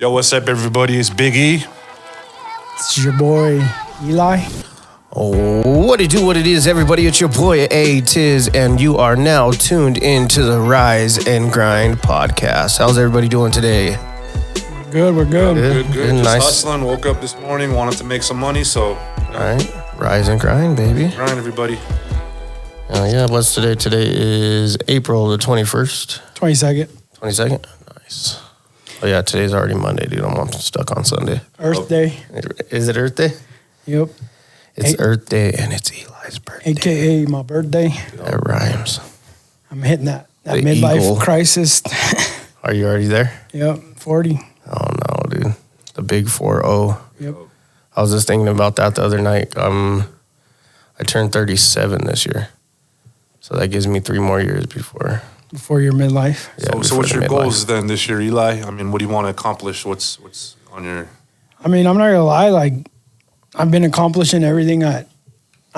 Yo, what's up, everybody? It's Big E. This is your boy, Eli. Oh, what it do, what it is, everybody. It's your boy, A Tiz, and you are now tuned into the Rise and Grind podcast. How's everybody doing today? We're good. Good. Just Nice. hustling. Woke up this morning, wanted to make some money, so All right, Rise and Grind, baby. grind, everybody. Yeah, what's today? Today is April the 21st, 22nd, 22nd. Nice. Oh, yeah, today's already Monday, dude. I'm stuck on Sunday. Earth Day. Is it Earth Day? Yep. It's Earth Day, and it's Eli's birthday. AKA my birthday. That rhymes. I'm hitting that The midlife eagle. crisis. Are you already there? Yep. 40. Oh, no, dude. The big 4-0. Yep. I was just thinking about that the other night. I turned 37 this year. So that gives me 3 more years before. Before your midlife. Yeah, So before what's the your midlife. goals then this year, Eli? I mean, what do you want to accomplish? What's on your... I mean, I'm not going to lie. Like, I've been accomplishing everything I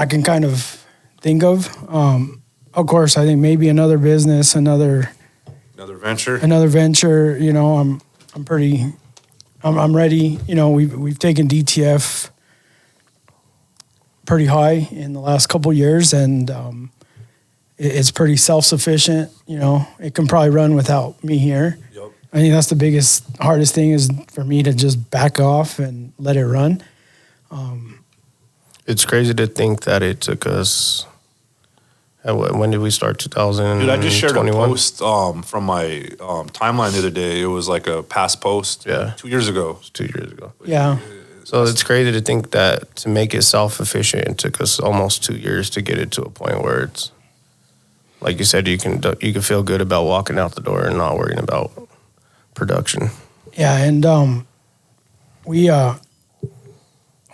can kind of think of. Of course, I think maybe another business, another Venture? venture. You know, I'm ready. You know, we've taken DTF pretty high in the last couple years, and it's pretty self-sufficient. You know, it can probably run without me here. Yep. I think that's the hardest thing is for me to just back off and let it run. It's crazy to think that it took us. When did we start? 2021? Dude, I just shared a post from my timeline the other day. It was like a past post. Yeah. 2 years ago. 2 years ago. Yeah. So it's crazy to think that to make it self-efficient, it took us almost 2 years to get it to a point where it's, like you said, you can feel good about walking out the door and not worrying about production. Yeah, and we're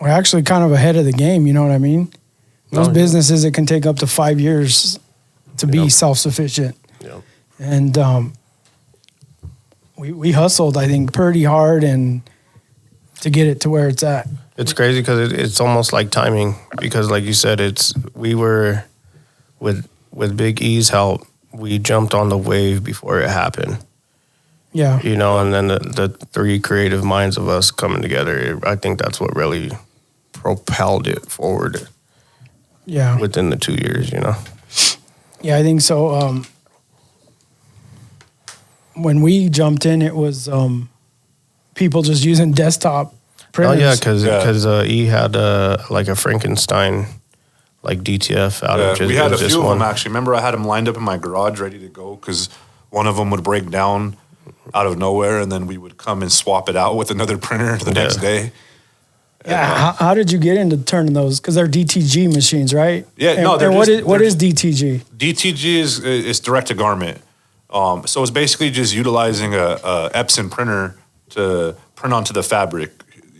actually kind of ahead of the game. You know what I mean? Most yeah. businesses, it can take up to 5 years to be Yep. self-sufficient. Yeah. And we hustled, I think, pretty hard and to get it to where it's at. It's crazy because it's almost like timing because, like you said, we were with Big E's help, we jumped on the wave before it happened. Yeah. You know, and then the 3 creative minds of us coming together, I think that's what really propelled it forward Yeah. within the 2 years, you know? Yeah, I think so. When we jumped in, it was people just using desktop printers. Oh, yeah, because E had like a Frankenstein, like DTF out of just we had a just few of one. them, actually. Remember, I had them lined up in my garage ready to go because one of them would break down out of nowhere, and then we would come and swap it out with another printer the next day. Yeah, how did you get into turning those? Because they're DTG machines, right? Yeah, and, no, they're and just- what they're is DTG? DTG is direct to garment. So it's basically just utilizing a Epson printer to print onto the fabric.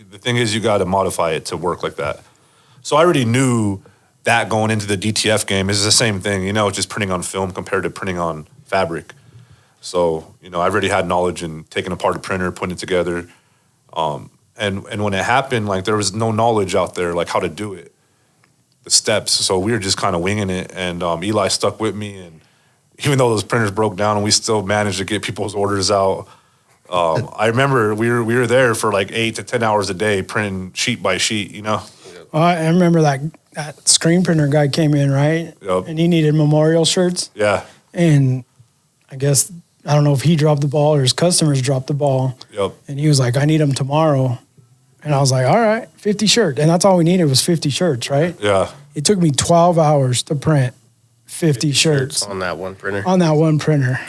The thing is, you got to modify it to work like that. So I already knew that going into the DTF game is the same thing, you know, just printing on film compared to printing on fabric. So, you know, I already had knowledge in taking apart a printer, putting it together. And when it happened, like there was no knowledge out there, like how to do it, the steps. So we were just kind of winging it. And Eli stuck with me. And even though those printers broke down, we still managed to get people's orders out. I remember we were there for like 8 to 10 hours a day, printing sheet by sheet, you know? Well, I remember that screen printer guy came in, right? Yep. And he needed memorial shirts. Yeah. And I guess, I don't know if he dropped the ball or his customers dropped the ball. Yep. And he was like, I need them tomorrow. And I was like, all right, 50 shirts. And that's all we needed was 50 shirts, right? Yeah. It took me 12 hours to print 50 shirts on that one printer. on that one printer.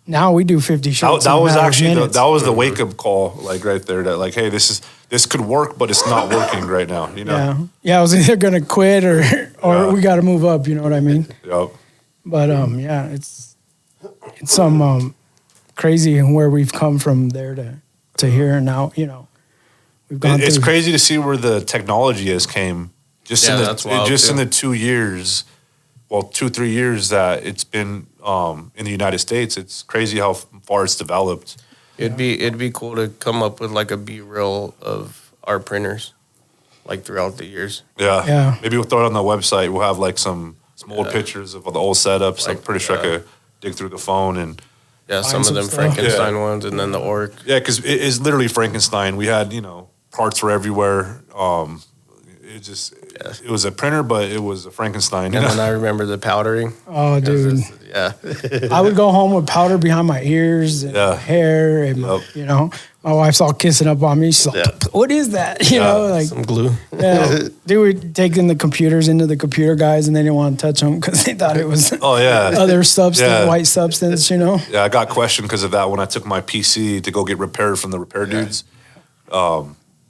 Now we do 50 shirts. That in a was matter of actually minutes. that was the wake up call, like right there. That like, hey, this could work, but it's not working right now. You know. Yeah, yeah. I was either gonna quit or Yeah. we got to move up. You know what I mean? Yep. But yeah, it's some crazy where we've come from there to here and now. You know, we've gone. It's through. crazy to see where the technology has came just Yeah, in that's wild, in too. the 2 years, 2-3 years that it's been in the United States. It's crazy how far it's developed. It'd be cool to come up with like a B-reel of our printers, like throughout the years. Yeah. Yeah. Maybe we'll throw it on the website. We'll have like some old pictures of the old setups. I'm Like, pretty sure I could dig through the phone and Yeah, some Find of them some stuff. Frankenstein Yeah. ones, and then the orc. Yeah, because it is literally Frankenstein. We had, parts were everywhere. It was a printer, but it was a Frankenstein. And then I remember the powdering. Oh, dude. Yeah. I would go home with powder behind my ears and Yeah. my hair, and Yep. my wife's all kissing up on me. She's like, Yeah. "What is that?" You know, like, Some glue. yeah. They were taking the computers into the computer guys, and they didn't want to touch them because they thought it was Oh, yeah. other substance, Yeah. white substance. Yeah, I got questioned because of that when I took my PC to go get repaired from the repair dudes.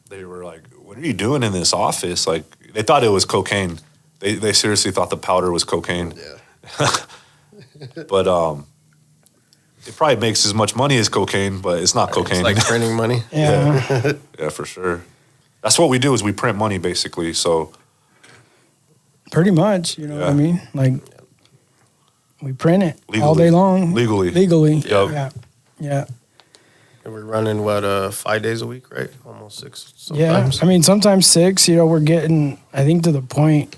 They were like, "What are you doing in this office?" Like, they thought it was cocaine. They seriously thought the powder was cocaine. Yeah. But it probably makes as much money as cocaine, but it's not cocaine. It's like printing money. Yeah. Yeah, for sure. That's what we do is we print money basically. So Pretty much. You know what I Yeah. mean? Like, we print it all Legally. day long. Legally. Legally. Yep. Yeah. Yeah. And we're running 5 days a week, right? Almost 6 Yeah, sometimes. I mean, sometimes 6. We're getting, I think, to the point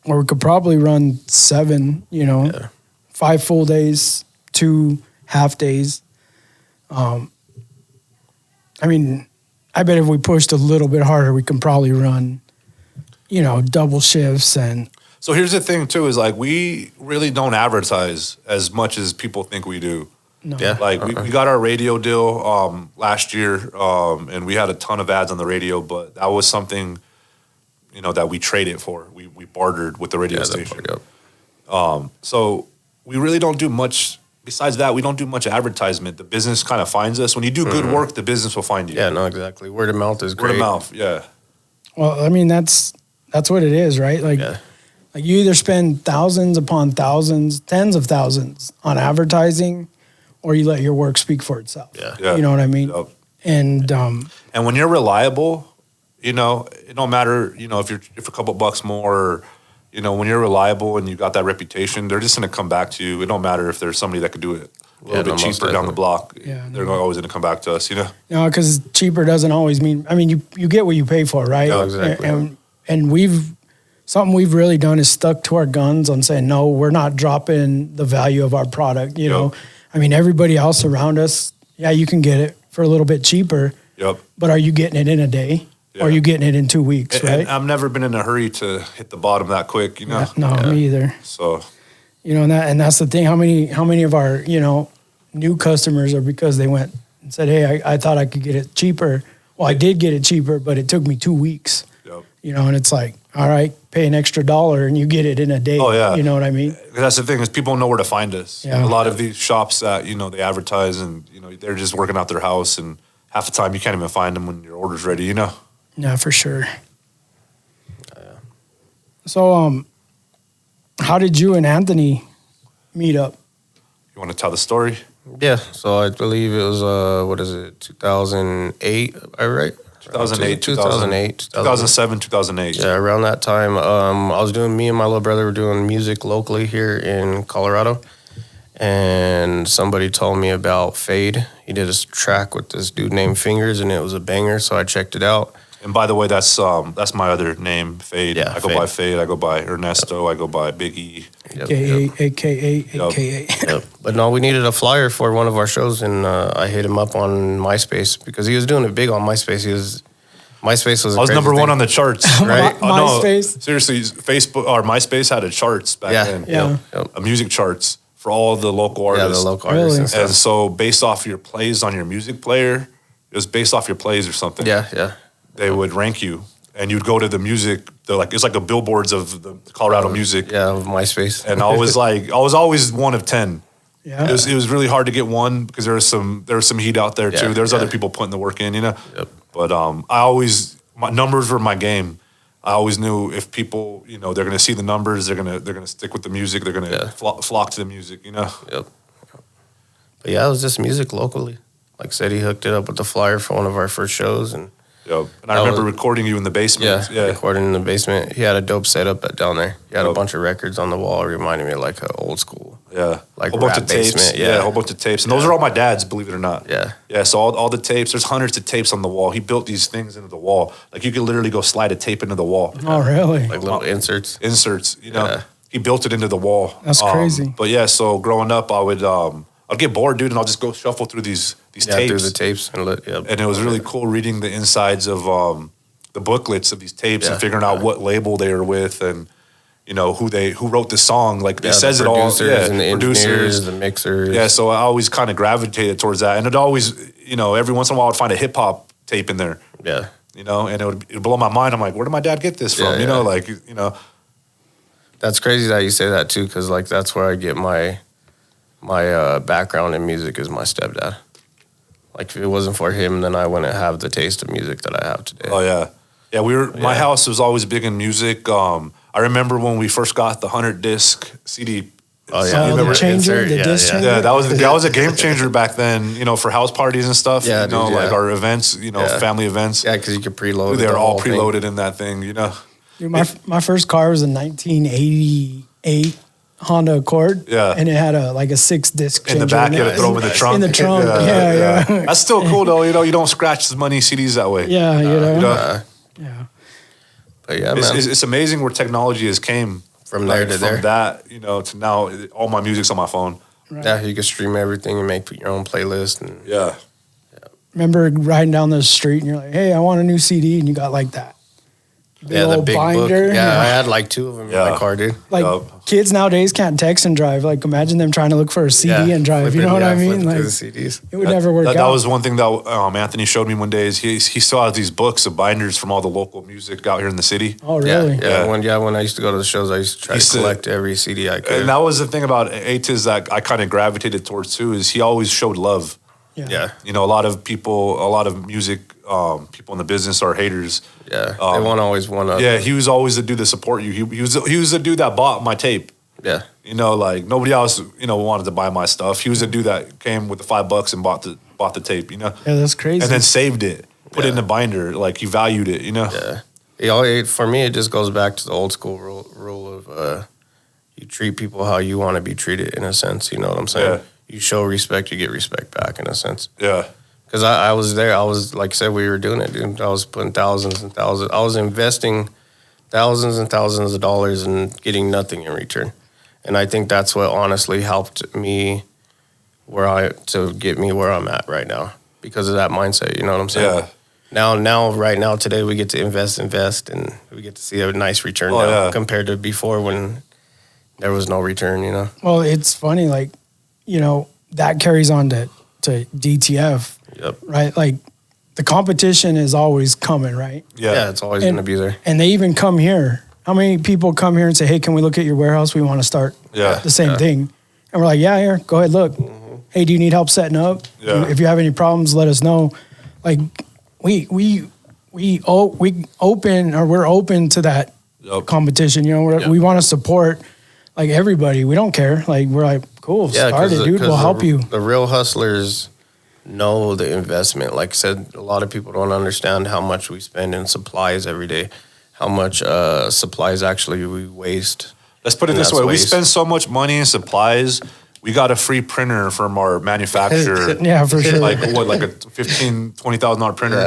where we could probably run 7. Yeah. 5 full days, 2 half days. I mean, I bet if we pushed a little bit harder, we can probably run, double shifts and. So here's the thing too, is like we really don't advertise as much as people think we do. No. Yeah. Like we got our radio deal last year, and we had a ton of ads on the radio, but that was something, that we traded for. We bartered with the radio Yeah, station. Yep. So we really don't do much. Besides that, we don't do much advertisement. The business kind of finds us. When you do good work, the business will find you. Yeah, no, exactly. Word of mouth is Word great. of mouth. Yeah. Well, I mean, that's what it is, right? Like, Yeah. like you either spend thousands upon thousands, tens of thousands on advertising, or you let your work speak for itself. Yeah. Yeah. You know what I mean? Yep. And And when you're reliable, it don't matter, if a couple bucks more, or, when you're reliable and you got that reputation, they're just going to come back to you. It don't matter if there's somebody that could do it a little Yeah, bit no, most cheaper down the definitely. block. Yeah, They're no. always going to come back to us, because cheaper doesn't always mean. I mean, you get what you pay for, right? Yeah, exactly. And something we've really done is stuck to our guns on saying no, we're not dropping the value of our product. You know, I mean, everybody else around us, yeah, you can get it for a little bit cheaper, Yep. but are you getting it in a day? Or are Yeah. you getting it in 2 weeks, And right? I've never been in a hurry to hit the bottom that quick, No, me either. So, And that's the thing. How many of our new customers are because they went and said, hey, I thought I could get it cheaper. Well, I did get it cheaper, but it took me 2 weeks. yep. And it's like, all right, pay an extra $1 and you get it in a day. Oh, yeah. You know what I mean? 'Cause that's the thing is people know where to find us. Yeah. A lot of these shops that, they advertise and, they're just working out their house, and half the time you can't even find them when your order's ready, Yeah, for sure. So, how did you and Anthony meet up? You want to tell the story? Yeah. So I believe it was 2008, right? 2008, 2008, 2007, 2008. Yeah, around that time, me and my little brother were doing music locally here in Colorado, and somebody told me about Fade. He did a track with this dude named Fingers, and it was a banger, so I checked it out. And by the way, that's my other name, Fade. Yeah, I go Fade. by Fade. I go by Ernesto. I go by Big E. Yep, AKA. Yep. But no, we needed a flyer for one of our shows, and I hit him up on MySpace because he was doing it big on MySpace. MySpace was. I was number one on the charts, right? My- No, MySpace? seriously, Facebook or MySpace had a charts back Yeah, then. Yeah. Yep. A music charts for all the local Yeah, artists. the local Really? artists and stuff. And so, based off your plays on your music player, it was based off your plays or something. Yeah. They would rank you, and you'd go to the music. It's like a billboards of the Colorado music. Yeah, of MySpace. And I was always one of 10. Yeah. It was really hard to get one because there was some heat out there too. Yeah, There's other yeah. people putting the work in, Yep. But my numbers were my game. I always knew if people, they're going to see the numbers, they're going to stick with the music, they're going to Yeah. flock to the music, Yep. But yeah, it was just music locally. Like I said, he hooked it up with the flyer for one of our first shows, and And I That remember was- recording you in the basement. recording in the basement. He had a dope setup down there. He had a Dope. bunch of records on the wall. It reminded me of like an old school. Yeah. Like whole bunch rap of tapes. basement, Yeah. yeah. a whole bunch of tapes. And those are all my dad's, believe it or not. Yeah. Yeah, so all the tapes, there's hundreds of tapes on the wall. He built these things into the wall. Like you could literally go slide a tape into the wall. Oh, really? Like little inserts. Inserts, Yeah. He built it into the wall. That's crazy. But yeah, so growing up, I would I'd get bored, dude, and I'll just go shuffle through these Yeah, tapes. through the tapes and And it was really cool reading the insides of the booklets of these tapes and figuring out what label they were with and you know who wrote the song. Like it says it all. Yeah, and the engineers, the mixers. Yeah, so I always kind of gravitated towards that, and it always, you know, every once in a while I'd find a hip hop tape in there. Yeah. You know, and it'd blow my mind. I'm like, where did my dad get this from? Yeah, you know, yeah. like you know. That's crazy that you say that too, because like that's where I get my background in music is my stepdad. Like if it wasn't for him, then I wouldn't have the taste of music that I have today. Oh yeah, yeah. My house was always big in music. I remember when we first got the 100 disc CD. Oh, yeah. You The remember? changer, Insert, the yeah, disc yeah. changer. Yeah, that was a game changer back then. You know, for house parties and stuff. Yeah, you know, dude, like yeah. our events. You know, Yeah. family events. Yeah, because you could preload. They the were all whole thing. preloaded in that thing. You know. Dude, my first car was a 1988 Honda Accord. Yeah. And it had a 6-disc In the changer back, you it. had to throw them in the trunk. In the trunk, yeah. That's still cool though. You know, you don't scratch as many CDs that way. Yeah, you know. You know? Yeah. But yeah, It's, man. it's amazing where technology has came From there to there. From that, you know, to now, all my music's on my phone. Right. Yeah, you can stream everything and make your own playlist. And Yeah. Remember riding down the street and you're like, hey, I want a new CD. And you got like that. yeah, the old big binder. book. Yeah, I had like 2 of them in Yeah. my car, dude. Like Yup. kids nowadays can't text and drive. Like imagine them trying to look for a CD Yeah, and drive. You flipping- know what I yeah, mean? flipping Like through the CDs. it would never work That out. was one thing that Anthony showed me one day is he saw these books of binders from all the local music out here in the city. Oh really? Yeah, Yeah. When I used to go to the shows, I used to try He to said- collect every CD I could. And that was the thing about Atiz that I kind of gravitated towards too, is he always showed love. yeah, You know, a lot of music people in the business are haters. yeah. They won't always want to. Yeah, he was always the dude to support you. He was the dude that bought my tape. yeah, You know, like nobody else, you know, wanted to buy my stuff. He was the dude that came with the $5 and bought the tape. You know, Yeah, that's crazy. and then saved it, put it in Yeah. the binder. Like he valued it. You know. yeah. For me, it just goes back to the old school rule of you treat people how you want to be treated. In a sense, you know what I'm saying. Yeah. You show respect, you get respect back. In a sense. Yeah. Because I was there. I was, like I said, we were doing it, dude. I was putting thousands and thousands. I was investing thousands and thousands of dollars and getting nothing in return. And I think that's what honestly helped me to get me where I'm at right now because of that mindset. You know what I'm saying? Yeah. Right now, today we get to invest, and we get to see a nice return Oh, now yeah. compared to before when there was no return, you know? Well, it's funny, like, you know, that carries on to DTF, Yep. right? Like the competition is always coming, right? Yeah. Yeah, it's always And- going to be there. And they even come here. How many people come here and say, hey, can we look at your warehouse? We want to start Yeah. the same Yeah. Mm-hmm. thing. And we're like, yeah, here, go ahead, look. Hey, do you need help setting up? Yeah. If you have any problems, let us know. Like we're open to that Yup. competition. You know, we want to support like everybody. We don't care. Like we're like, cool, start it, dude. We'll help you. The real hustlers know the investment. Like I said, a lot of people don't understand how much we spend in supplies every day, how much supplies actually we waste. Let's put it And this that's way: we waste. spend so much money in supplies. We got a free printer from our manufacturer. Yeah, for sure. Like what? Like a $20,000 printer.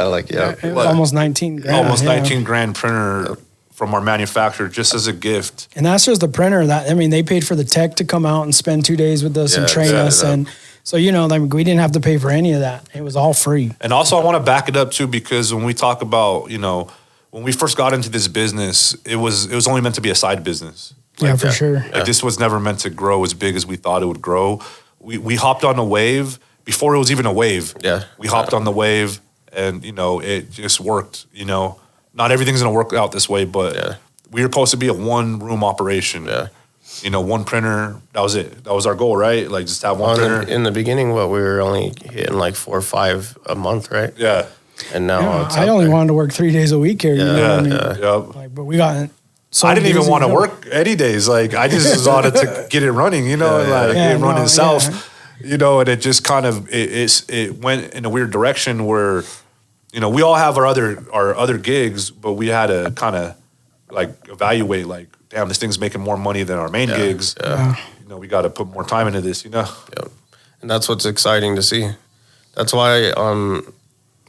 It was almost 19 grand. Almost yeah. 19 grand printer from our manufacturer just as a gift. And that's just the printer. That I mean, they paid for the tech to come out and spend 2 days with us and Yeah, train yeah, us, yeah. and so you know, like, we didn't have to pay for any of that. It was all free. And also, I want to back it up too, because when we talk about, you know, when we first got into this business, it was only meant to be a side business. Yeah, for that. sure. Like this was never meant to grow as big as we thought it would grow. We hopped on a wave before it was even a wave. Yeah. We hopped on the wave, and you know, it just worked. You know, not everything's gonna work out this way, but Yeah. we were supposed to be a 1-room operation. Yeah. You know, 1 printer. That was it. That was our goal, right? Like just have one printer. In the beginning, we were only hitting like 4 or 5 a month, right? Yeah. And now Yeah, it's I up only there. wanted to work 3 days a week here. You know Yeah, what I mean? yeah. Yep. Like, but we got. So I didn't even busy, want to you know? work any days. Like I just was on it to get it running, you know, and like Yeah, it run no, itself, yeah. you know, and it just kind of it went in a weird direction where, you know, we all have our other gigs, but we had to kind of like evaluate like, damn, this thing's making more money than our main gigs. Yeah. You know, we got to put more time into this, you know. Yep. And that's what's exciting to see. That's why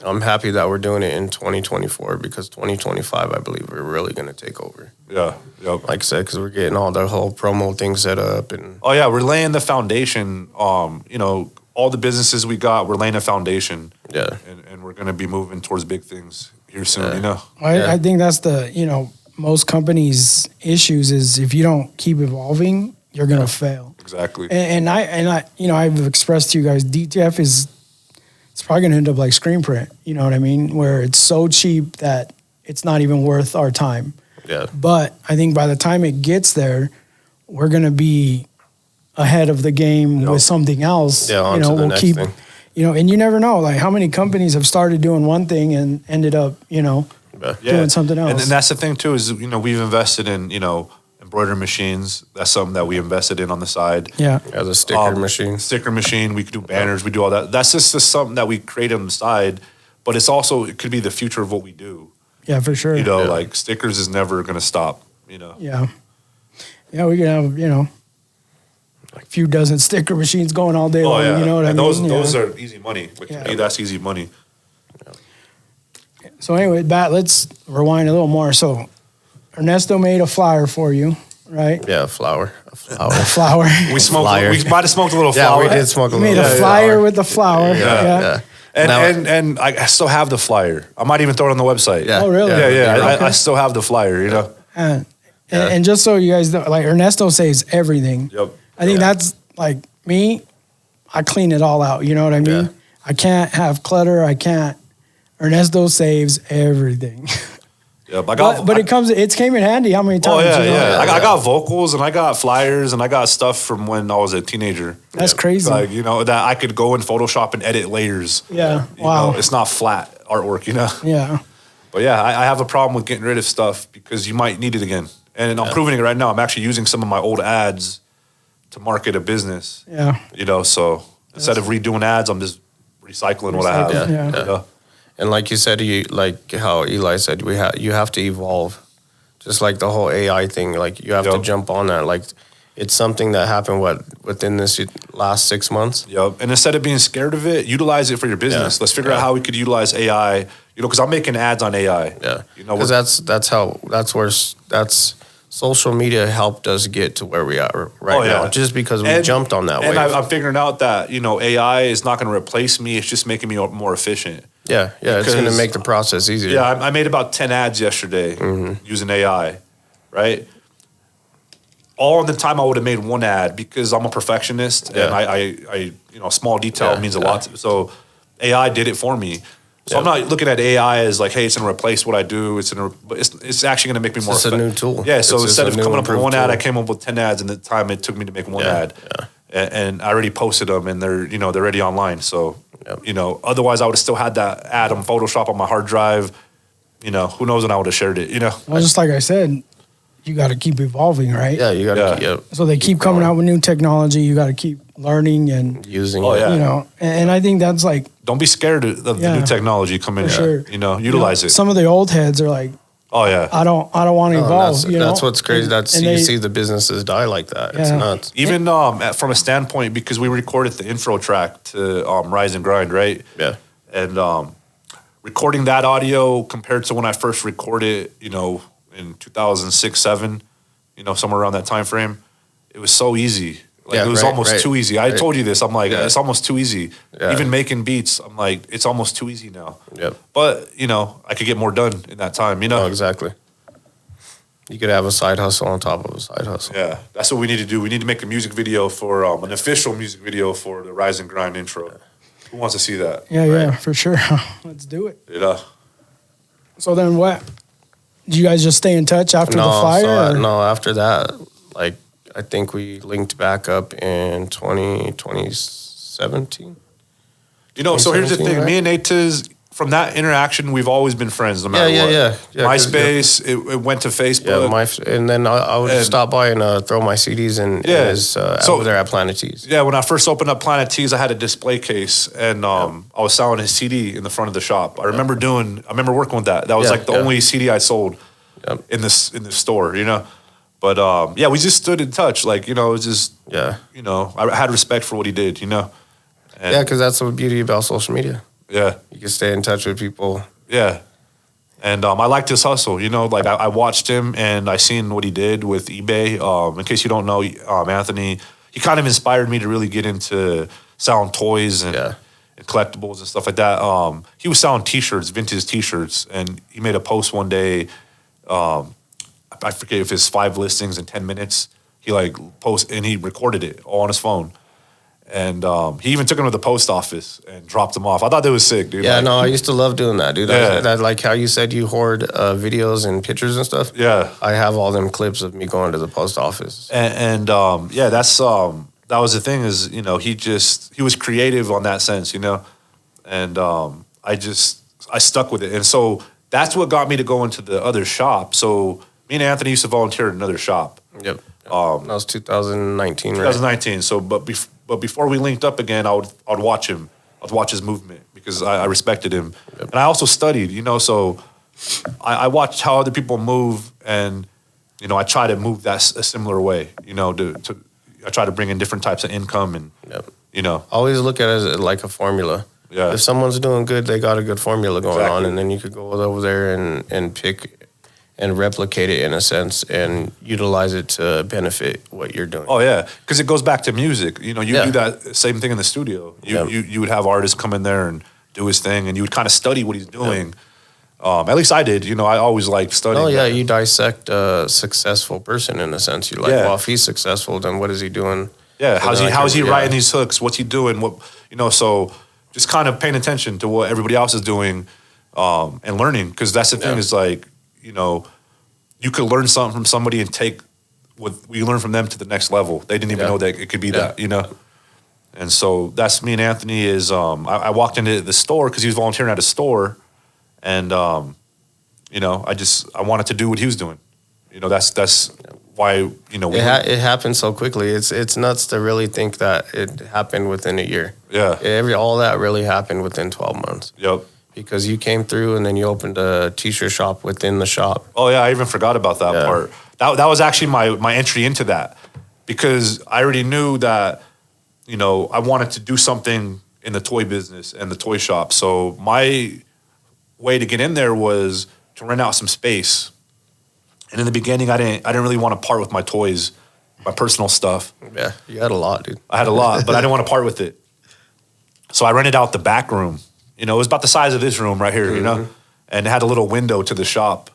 I'm happy that we're doing it in 2024 because 2025, I believe, we're really going to take over. Yeah. Yep. Like I said, because we're getting all the whole promo thing set up. And Oh yeah, we're laying the foundation. You know, all the businesses we got, we're laying a foundation. yeah, And we're gonna be moving towards big things here soon. Yeah. You know. Yeah. I think that's the, most companies' issues is if you don't keep evolving, you're going to fail. Exactly. And I, I've expressed to you guys, DTF it's probably going to end up like screen print. You know what I mean? Where it's so cheap that it's not even worth our time. yeah, But I think by the time it gets there, we're going to be ahead of the game Yep. with something else. Yeah, on to the next thing. And you never know, like how many companies have started doing one thing and ended up, yeah. doing something else. And that's the thing too is we've invested in embroidery machines. That's something that we invested in on the side. Yeah. Yeah, the sticker machine. Sticker machine. We could do banners. We do all that. That's just something that we create on the side. But it's also it could be the future of what we do. Yeah, for sure. You know, Yeah. like stickers is never gonna stop. You know. Yeah. Yeah, we could have, like a few dozen sticker machines going all day long. You know what and I those mean? those Yeah. are easy money. Like Yeah. to me, that's easy money. So anyway, Bat, let's rewind a little more. So Ernesto made a flyer for you, right? Yeah, a flower. Flower. We smoked. Flyer. We might have smoked a little Yeah, flower. we did smoke a You little. made a bit. flyer with the flower. Yeah. And, Now- and I still have the flyer. I might even throw it on the website. Yeah. Oh, really? Yeah. Okay. I still have the flyer. You know. And just so you guys know, like Ernesto saves everything. Yep. I think Yeah. that's like me. I clean it all out. You know what I mean? Yeah. I can't have clutter. I can't. Ernesto saves everything. Yep. But it came in handy how many times? Oh yeah, you know? yeah. I got vocals and I got flyers and I got stuff from when I was a teenager. That's crazy. Like that I could go in Photoshop and edit layers. Yeah. You Wow. know, it's not flat artwork. You know. Yeah. But yeah, I have a problem with getting rid of stuff because you might need it again. And I'm proving it right now. I'm actually using some of my old ads to market a business. Yeah. You know, so instead of redoing ads, I'm just recycling what I have. Recycling, yeah. You know? And like you said, like how Eli said, you have to evolve. Just like the whole AI thing, like you have to Yep. jump on that. Like it's something that happened within this last 6 months. Yep. And instead of being scared of it, utilize it for your business. Yeah. Let's figure out how we could utilize AI. Because I'm making ads on AI. Yeah, You know, because that's social media helped us get to where we are right Oh, yeah. now, just because we jumped on that and wave. I'm figuring out that AI is not going to replace me. It's just making me more efficient. yeah, it's going to because- make the process easier. Yeah, I made about 10 ads yesterday using AI, right? All in the time I would have made one ad because I'm a perfectionist and I small detail Yeah, means a lot. So AI did it for me. So I'm not looking at AI as like, hey, it's going to replace what I do. But it's actually going to make me more. just a new tool. Yeah. So It's just instead a of new coming up with improved one ad, tool. I came up with 10 ads in the time it took me to make one Yeah, ad. And I already posted them, and they're already online. So Yep. otherwise I would have still had that ad on Photoshop on my hard drive. Who knows when I would have shared it. Well, just like I said, you got to keep evolving, right? Yeah, you got to Yeah. So they keep coming out with new technology. You got to keep learning and, using Oh, it. yeah. and I think that's like, Don't be scared of the Yeah. new technology coming For in. sure. Utilize it. Some of the old heads are like, Oh yeah. I don't want to Oh, evolve. that's what's crazy. And- That's and you they- see the businesses die like that. It's Yeah. nuts. Even from a standpoint, because we recorded the intro track to Rise and Grind, right? Yeah. And recording that audio compared to when I first recorded, in 2006, 7, somewhere around that time frame, it was so easy. Like Yeah, it was right, almost right, too easy. I right. told you this. I'm like, Yeah. it's almost too easy. Yeah. Even making beats, I'm like, it's almost too easy now. Yep. But I could get more done in that time. Oh, exactly. You could have a side hustle on top of a side hustle. Yeah, that's what we need to do. We need to make a music video for an official music video for the Rise and Grind intro. Who wants to see that? Yeah, for sure. Let's do it. So then what? Do you guys just stay in touch after the flyer? or- No, after that, like I think we linked back up in 2017. So here's the 2017, thing. right? Me and Natiz, from that interaction, we've always been friends, no matter what. Yeah, 'cause MySpace, it went to Facebook. And then I would And- stop by and throw my CDs in Yeah. So- over there at Planet Tees. Yeah, when I first opened up Planet Tees, I had a display case, and I was selling his CD in the front of the shop. I remember working with that. That was Yeah, like the yeah. only CD I sold Yep. in this store, But we just stood in touch. Like, it was just, Yeah. I had respect for what he did, And, Yeah, because that's the beauty about social media. Yeah. You can stay in touch with people. Yeah. And I liked his hustle, you know, like I watched him and I seen what he did with eBay. In case you don't know, Anthony, he kind of inspired me to really get into selling toys and, Yeah. and collectibles and stuff like that. He was selling T-shirts, vintage T-shirts, and he made a post one day. I forget if it's 5 listings in 10 minutes. He like post and he recorded it all on his phone. And he even took them to the post office and dropped them off. I thought that was sick, dude. Yeah, Like, no, I used to love doing that, dude. Yeah. That like how you said you hoard videos and pictures and stuff. Yeah. I have all them clips of me going to the post office. And yeah, that's that was the thing is, you know, he was creative on that sense, you know, and I stuck with it, and so that's what got me to go into the other shop. So me and Anthony used to volunteer at another shop. Yep. That was 2019, right? 2019. So, but before we linked up again, I'd watch him. I'd watch his movement because I respected him, and I also studied. You know, so I watched how other people move, and you know, I try to move that a similar way. You know, I try to bring in different types of income, and you know, Always look at it as like a formula. Yeah. If someone's doing good, they got a good formula going on, Exactly. and then you could go over there and pick and replicate it in a sense and utilize it to benefit what you're doing. Oh yeah, because it goes back to music. You know, you Yeah. do that same thing in the studio. You would have artists come in there and do his thing, and you would kind of study what he's doing. At least I did. You know, I always liked studying. Oh yeah, that. you dissect a successful person in a sense. You're like, Yeah. well, if he's successful, then what is he doing? Yeah, how's he Yeah. writing these hooks? What's he doing? What, you know? So just kind of paying attention to what everybody else is doing, and learning, because that's the thing Yeah. is like, you know, you could learn something from somebody and take what we learn from them to the next level. They didn't even Yeah. know that it could be Yeah. that, you know. And so that's me and Anthony is. I walked into the store because he was volunteering at a store, and you know, I wanted to do what he was doing. You know, that's why, you know, It happened so quickly. It's nuts to really think that it happened within a year. yeah, All that really happened within 12 months yep. because you came through and then you opened a t-shirt shop within the shop. Oh yeah, I even forgot about that Yeah. part. That was actually my entry into that, because I already knew that, you know, I wanted to do something in the toy business and the toy shop. So my way to get in there was to rent out some space. And in the beginning, I didn't really want to part with my toys, my personal stuff. Yeah, you had a lot, dude. I had a lot, but I didn't want to part with it. So I rented out the back room. You know, it was about the size of this room right here, you know, and it had a little window to the shop.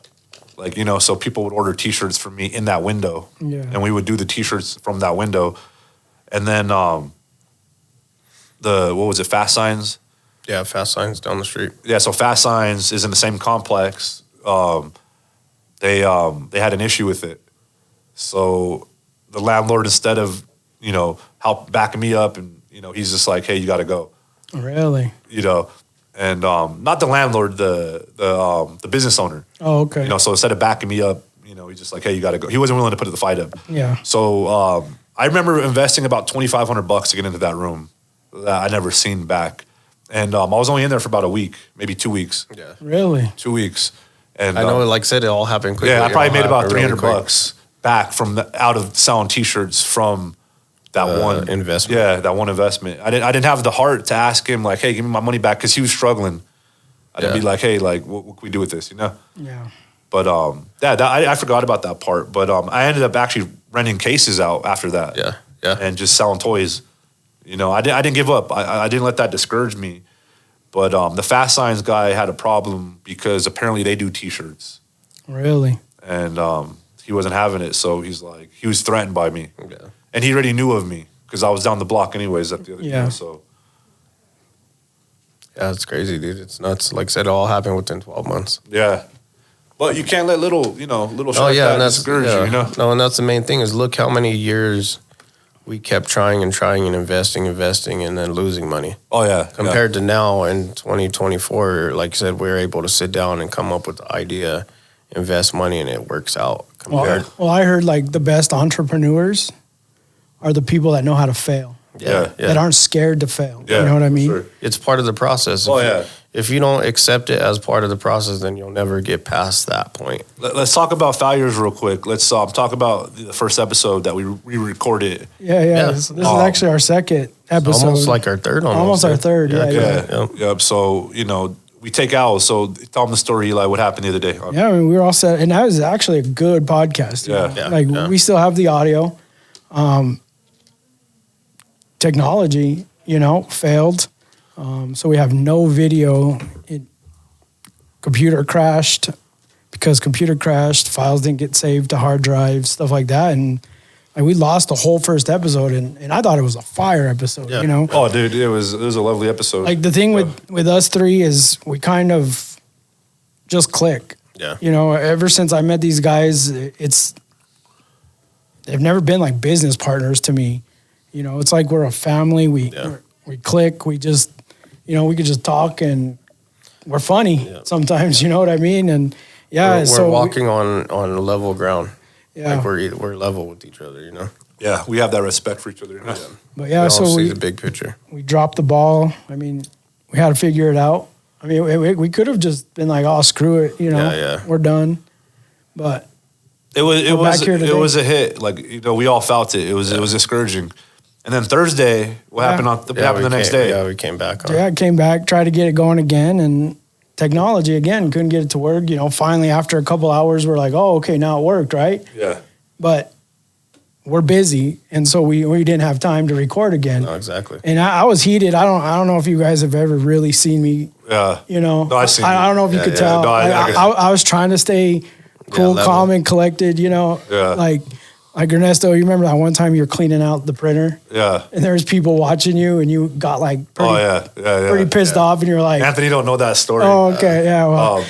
Like, you know, so people would order T-shirts from me in that window. Yeah. And we would do the T-shirts from that window. And then Fast Signs? Yeah, Fast Signs down the street. Yeah, so Fast Signs is in the same complex. They had an issue with it. So the landlord, instead of, you know, help backing me up, and, you know, he's just like, hey, you got to go, Really? you know. And not the landlord, the business owner. Oh, okay. You know, so instead of backing me up, you know, he's just like, hey, you got to go. He wasn't willing to put the fight up. Yeah. So I remember investing about $2,500 to get into that room that I never seen back. And I was only in there for about a week, maybe 2 weeks. Yeah. Really? 2 weeks. And I know, like I said, it all happened quickly. yeah, I It probably all made about happened really quick. $300 back from out of selling T-shirts from that one investment. Yeah, that one investment. I didn't have the heart to ask him like, hey, give me my money back, because he was struggling. I didn't Yeah. be like, hey, like, what can we do with this, you know? Yeah. But I forgot about that part. But I ended up actually renting cases out after that. Yeah, yeah. And just selling toys. You know, I didn't give up. I didn't let that discourage me. But the Fast Signs guy had a problem because apparently they do T-shirts, Really? and he wasn't having it. So he was threatened by me, Yeah. and he already knew of me because I was down the block anyways at the other Yeah. year. So Yeah, it's crazy, dude. It's nuts. Like I said, it all happened within 12 months. yeah, but you can't let little shit Oh like yeah, that and that's discourage yeah. you. You know? No, and that's the main thing is look how many years we kept trying and investing, and then losing money. Oh yeah, Compared to now in 2024, like I said, we're able to sit down and come up with the idea, invest money, and it works out. Compared, Well, I heard like the best entrepreneurs are the people that know how to fail, yeah, that aren't scared to fail. Yeah, You know what I for mean? sure. It's part of the process. Oh, If you- yeah. if you don't accept it as part of the process, then you'll never get past that point. Let's talk about failures real quick. Let's talk about the first episode that we re-recorded. Yeah. This is actually our second episode. Almost like our third. Almost our third. Yeah. Yep. So we take L's. So tell them the story, Eli. What happened the other day? Yeah, I mean, we were all set, and that was actually a good podcast. We still have the audio. Technology, failed. So we have no video. Computer crashed because computer crashed. Files didn't get saved to hard drives, stuff like that, and we lost the whole first episode. And I thought it was a fire episode. Yeah. Oh, dude, it was a lovely episode. Like the thing with us three is we kind of just click. Yeah. Ever since I met these guys, they've never been like business partners to me. It's like we're a family. We click. We just, we could just talk, and we're funny sometimes. You know what I mean? And we're walking on level ground. Yeah, like we're level with each other. Yeah, we have that respect for each other. But we all so see the big picture. We dropped the ball. I mean, we had to figure it out. I mean, we could have just been like, "Oh, screw it," we're done. But it was a hit. Like we all felt it. It was discouraging. And then Thursday, what happened the next day? Yeah, we came back. I came back, tried to get it going again, and technology again, couldn't get it to work. Finally after a couple hours, we're like, oh, okay, now it worked, right? Yeah. But we're busy, and so we didn't have time to record again. No, exactly. And I was heated. I don't know if you guys have ever really seen me. Yeah. No, I've seen I don't know if you could tell. No, I was trying to stay cool, calm, and collected. Yeah. Like Ernesto, you remember that one time you were cleaning out the printer? Yeah. And there was people watching you, and you got pretty pissed off, and you're like, Anthony don't know that story. Oh, okay, yeah. Well,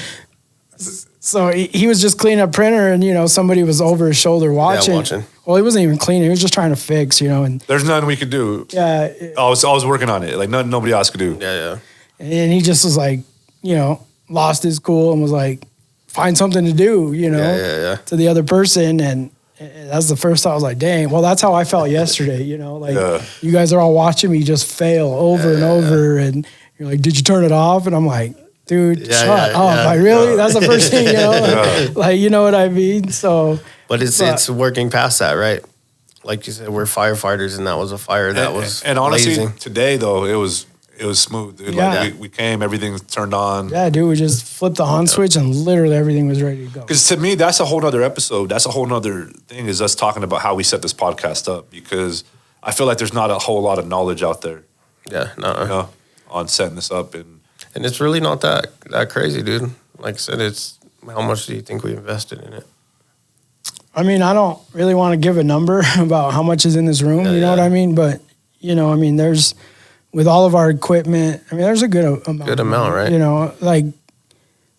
so he was just cleaning up printer, and somebody was over his shoulder watching. Yeah, watching. Well, he wasn't even cleaning; he was just trying to fix, and there's nothing we could do. Yeah. I was working on it, like nobody else could do. Yeah. And he just was like, lost his cool and was like, find something to do, to the other person, and that's the first time I was like, dang, well, that's how I felt yesterday, you guys are all watching me just fail over and over, and you're like, did you turn it off? And I'm like, dude, shut up. Like, really? That's the first thing, like, you know what I mean? So. But it's working past that, right? Like you said, we're firefighters, and that was a fire that was and honestly, blazing. Today, though, it was smooth, dude. Yeah. Like we came, everything turned on. Yeah, dude, we just flipped the on switch and literally everything was ready to go. Because to me, that's a whole nother episode. That's a whole nother thing, is us talking about how we set this podcast up, because I feel like there's not a whole lot of knowledge out there. Yeah, no. On setting this up. And it's really not that crazy, dude. Like I said, it's how much do you think we invested in it? I mean, I don't really want to give a number about how much is in this room, you know what I mean? But, there's, with all of our equipment, there's a good amount. Good amount, right? Like,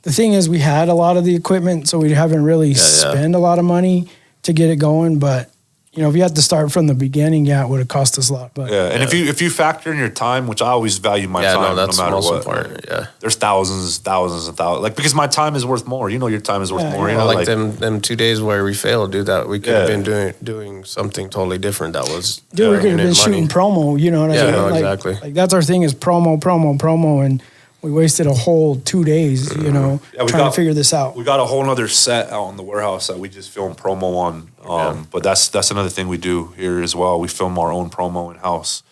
the thing is, we had a lot of the equipment, so we haven't really spent a lot of money to get it going. But, if you had to start from the beginning, it would have cost us a lot. But and if you factor in your time, which I always value my time, that's no matter most what. important. Yeah, there's thousands and thousands. Like, because my time is worth more. Your time is worth more. Like them 2 days where we failed, dude. That we could have been doing something totally different. That was we could have been shooting promo. You know what I mean? No, exactly. Like that's our thing is promo, and we wasted a whole 2 days, trying to figure this out. We got a whole nother set out in the warehouse that we just film promo on. But that's another thing we do here as well. We film our own promo in-house.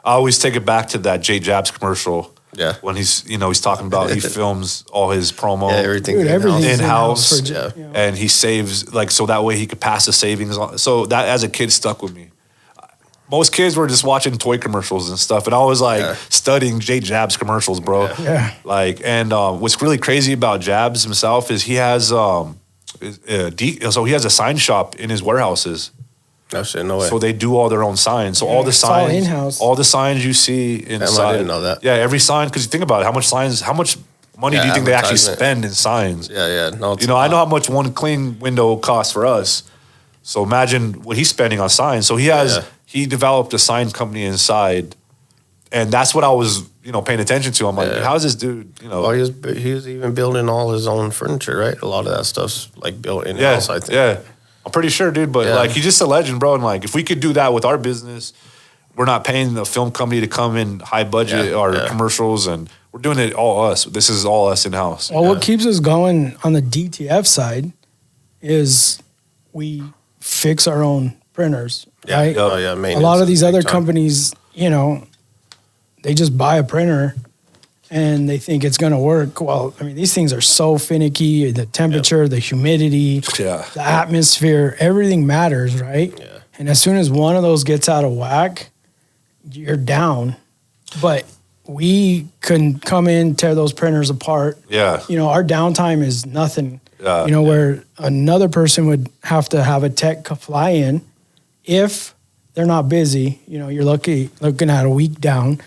I always take it back to that Jay Jabs commercial. Yeah. When he's talking about he films all his promo. Yeah, everything in-house. And he saves, so that way he could pass the savings on. So that as a kid stuck with me. Most kids were just watching toy commercials and stuff, and I was studying Jay Jabs commercials, bro. Yeah. What's really crazy about Jabs himself is he has so he has a sign shop in his warehouses. No shit, no way. So they do all their own signs. So all the signs, all in-house. all the signs you see inside. I didn't know that. Yeah, every sign. Because you think about it, how much money do you think they actually spend in signs? Yeah. No, I know how much one clean window costs for us. So imagine what he's spending on signs. So he developed a sign company inside, and that's what I was, paying attention to. I'm like, how's this dude, Well, he was even building all his own furniture, right? A lot of that stuff's built in house, I think. Yeah, I'm pretty sure, dude. But he's just a legend, bro. And if we could do that with our business, we're not paying the film company to come in high budget our commercials, and we're doing it all us. This is all us in house. Well, what keeps us going on the DTF side is we fix our own printers, right? Oh yeah, A maintenance lot of is these big other time. companies, they just buy a printer and they think it's going to work. Well, I mean, these things are so finicky. The temperature, the humidity, Yeah. the atmosphere, everything matters, right? Yeah. And as soon as one of those gets out of whack, you're down. But we can come in, tear those printers apart. Yeah. Our downtime is nothing. Yeah. Where another person would have to have a tech fly in if they're not busy. You're looking at a week down.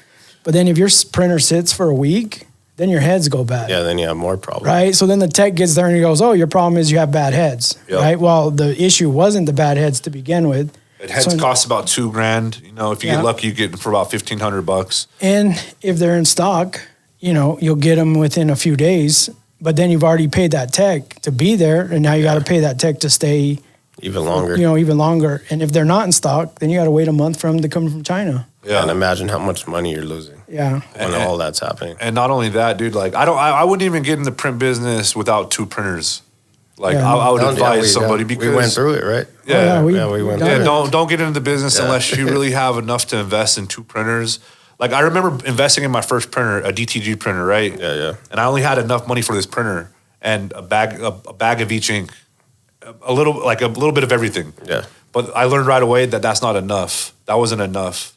But then if your printer sits for a week, then your heads go bad. Yeah, then you have more problems. Right. So then the tech gets there and he goes, "Oh, your problem is you have bad heads." Yep. Right. Well, the issue wasn't the bad heads to begin with. It heads So- cost about $2,000. If you Yeah. get lucky, you get them for about $1,500. And if they're in stock, you'll get them within a few days. But then you've already paid that tech to be there, and now you got to pay that tech to stay, Even longer. even longer. And if they're not in stock, then you got to wait a month for them to come from China. Yeah. And imagine how much money you're losing Yeah. when all that's happening. And not only that, dude, like I wouldn't even get in the print business without 2 printers. Like Yeah. I would Yeah, advise somebody because we went through it, right? Yeah, we went done through yeah, it. don't get into the business Yeah. unless you really have enough to invest in 2 printers. Like I remember investing in my first printer, a DTG printer, right? Yeah, yeah. And I only had enough money for this printer and a bag of each ink, a little bit of everything. Yeah. But I learned right away that that's not enough. That wasn't enough.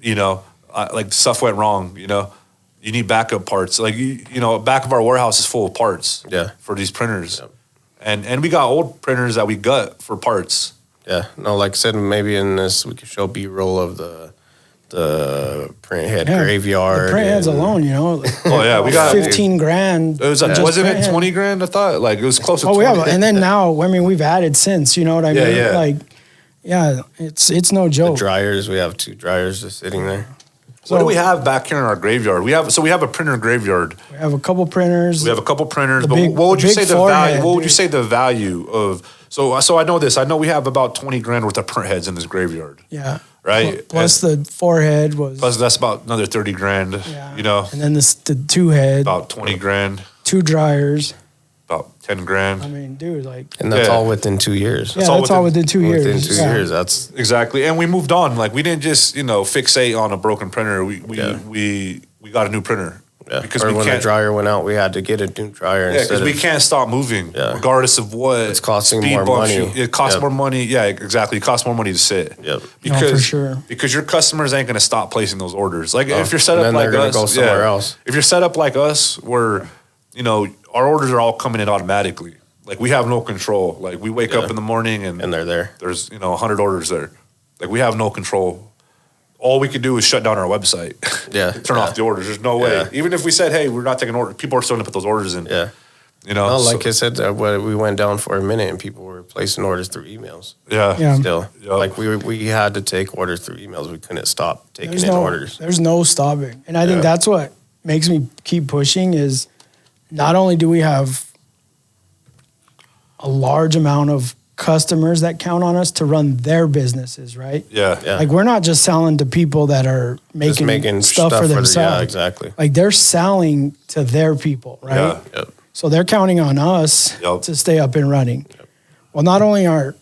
Like stuff went wrong. You need backup parts. Like back of our warehouse is full of parts. Yeah. For these printers, Yep. and we got old printers that we gut for parts. Yeah. No, like I said, maybe in this we could show B-roll of the print head Yeah. graveyard. The print heads and- alone, Oh yeah, we got 15 grand. It was just wasn't print it head. 20 grand? I thought like it was close to. Oh 20. yeah, and then now, I mean, we've added since. You know what I Yeah, mean? yeah. Like, yeah, it's no The joke. dryers, we have 2 dryers just sitting there. What do we have back here in our graveyard? We have a printer graveyard. We have a couple printers. We have a couple printers, The but big- what would you big say the value? forehead, What would you dude. say the value of? So I know this. I know we have about 20 grand worth of print heads in this graveyard, Yeah. right? Plus the forehead was. Plus that's about another 30 grand. yeah. And then the 2 head, About 20 grand, 2 dryers. about 10 grand. I mean, dude, like. And that's Yeah. all within 2 years. Yeah, all that's all within 2 years. Within 2 Yeah. years, that's Exactly, and we moved on. Like we didn't just fixate on a broken printer. We got a new printer because or we when the can't. dryer went out, we had to get a new dryer Yeah, instead because we of can't stop moving, Yeah. regardless of what. It's costing speed more bumps money. It costs Yep. more money. Yeah, exactly. It costs more money to sit. Yep. Because for sure. Because your customers ain't going to stop placing those orders. Like if you're set And up then like they're gonna us, go somewhere else. If you're set up like us, where our orders are all coming in automatically. Like we have no control. Like we wake up Yeah. in the morning and and they're there. there's 100 orders there. Like we have no control. All we could do is shut down our website. Yeah. Turn Yeah. off the orders. There's no way. Yeah. Even if we said, hey, we're not taking orders, people are still going to put those orders in. Yeah. So- Like I said, we went down for a minute and people were placing orders through emails. yeah. Yeah. Still, Yep. like we had to take orders through emails. We couldn't stop taking in orders. There's no stopping. And I think Yeah. that's what makes me keep pushing is not only do we have a large amount of customers that count on us to run their businesses, right? Yeah. Yeah. Like we're not just selling to people that are Just making, stuff for the- themselves. Yeah, exactly. Like they're selling to their people, right? Yeah. Yep. So they're counting on us Yep. to stay up and running. Well, not only are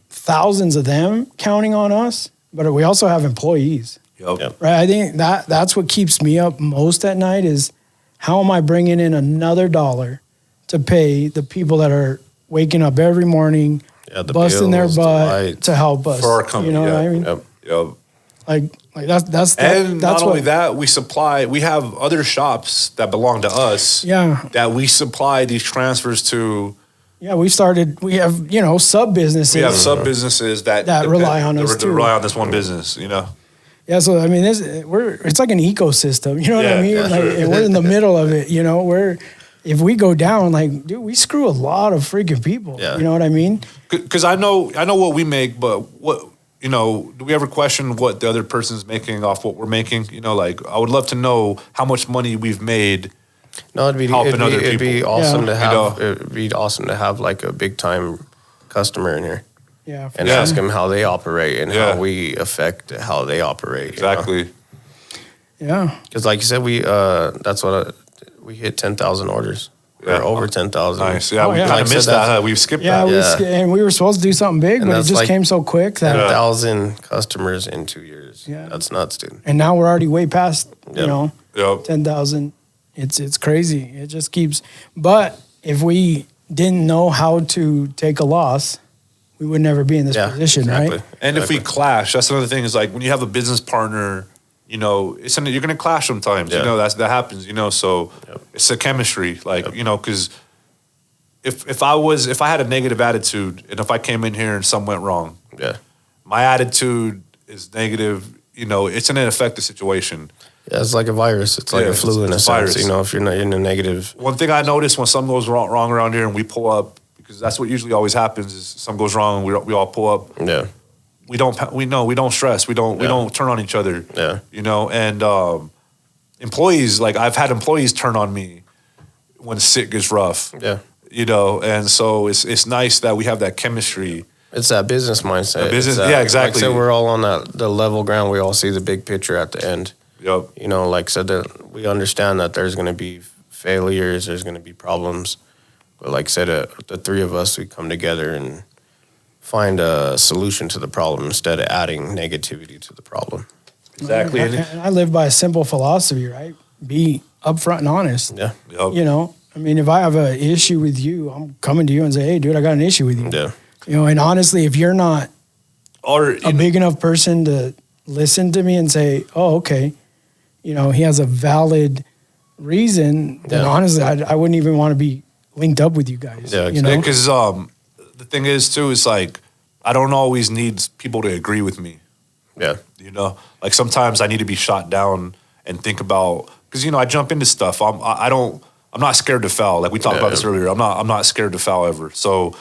thousands of them counting on us, but we also have employees, Yep. Yep. right? I think that's what keeps me up most at night is how am I bringing in another dollar to pay the people that are waking up every morning, Yeah, the busting their bills, the butt lights. to help us For our company, You know what yeah. I mean? Yep. Yep. Like that's And that's not only what, that, we have other shops that belong to us. Yeah. That we supply these transfers to. Yeah, we have sub businesses. We have sub businesses that rely on us, that too. rely on this one business. Yeah, so I mean, it's like an ecosystem. You know what Yeah, I mean? yeah, Like, sure. and we're in the middle of it. If we go down, like, dude, we screw a lot of freaking people. Yeah. You know what I mean? Because I know what we make, but what do we ever question what the other person's making off what we're making? Like I would love to know how much money we've made. No, it'd be Helping other it'd be people. awesome Yeah. to have. It'd be awesome to have like a big time customer in here Yeah. for and Yeah. ask them how they operate and Yeah. how we affect how they operate. you know? Exactly. Yeah. Because like you said, we hit 10,000 orders. Yeah. Or over 10,000. Nice. Yeah, Oh, we yeah. kind Like I of said, missed that. Huh? We've skipped Yeah, that. Yeah. we were supposed to do something big, And but it that's just like- came so quick that, 10,000 customers in 2 years. Yeah. That's nuts, dude. and now we're already way past, you Yep. know, Yep. 10,000. It's crazy. It just keeps. But if we didn't know how to take a loss, we would never be in this Yeah, position, exactly. right? And if we clash, that's another thing. Is like when you have a business partner, you know, you're gonna clash sometimes. Yeah. You know, that happens. You know, so Yep. it's a chemistry. Like you know, because if I had a negative attitude, and if I came in here and something went wrong, Yeah. my attitude is negative. You know, it's gonna affect the situation. Yeah, it's like a virus. It's like Yeah, a flu in a it's a sense. virus. You know, if you're not in a negative. One thing I notice when something goes wrong around here, and we pull up, because that's what usually always happens, is something goes wrong, and we all pull up. Yeah. We don't stress. We don't turn on each other. Yeah. You know, and employees, like I've had employees turn on me when shit gets rough. Yeah. You know, and so it's nice that we have that chemistry. It's that business mindset. The business- It's that, yeah, exactly. Like I said, we're all on the level ground. We all see the big picture at the end. Yep. You know, like I said, that we understand that there's going to be failures, there's going to be problems. But like I said, the three of us, we come together and find a solution to the problem instead of adding negativity to the problem. Exactly. And I live by a simple philosophy, right? Be upfront and honest. Yeah. Yep. You know, I mean, if I have an issue with you, I'm coming to you and say, hey, dude, I got an issue with you. Yeah. You know, and honestly, if you're not Or a big enough person to listen to me and say, oh, okay, you know, he has a valid reason, then Yeah. honestly, I wouldn't even want to be linked up with you guys. Yeah, you know? because the thing is too is like I don't always need people to agree with me. Yeah. You know, like sometimes I need to be shot down and think about because you know I jump into stuff. I'm not scared to fail. Like we talked about this Yeah. earlier. I'm not scared to fail ever. So,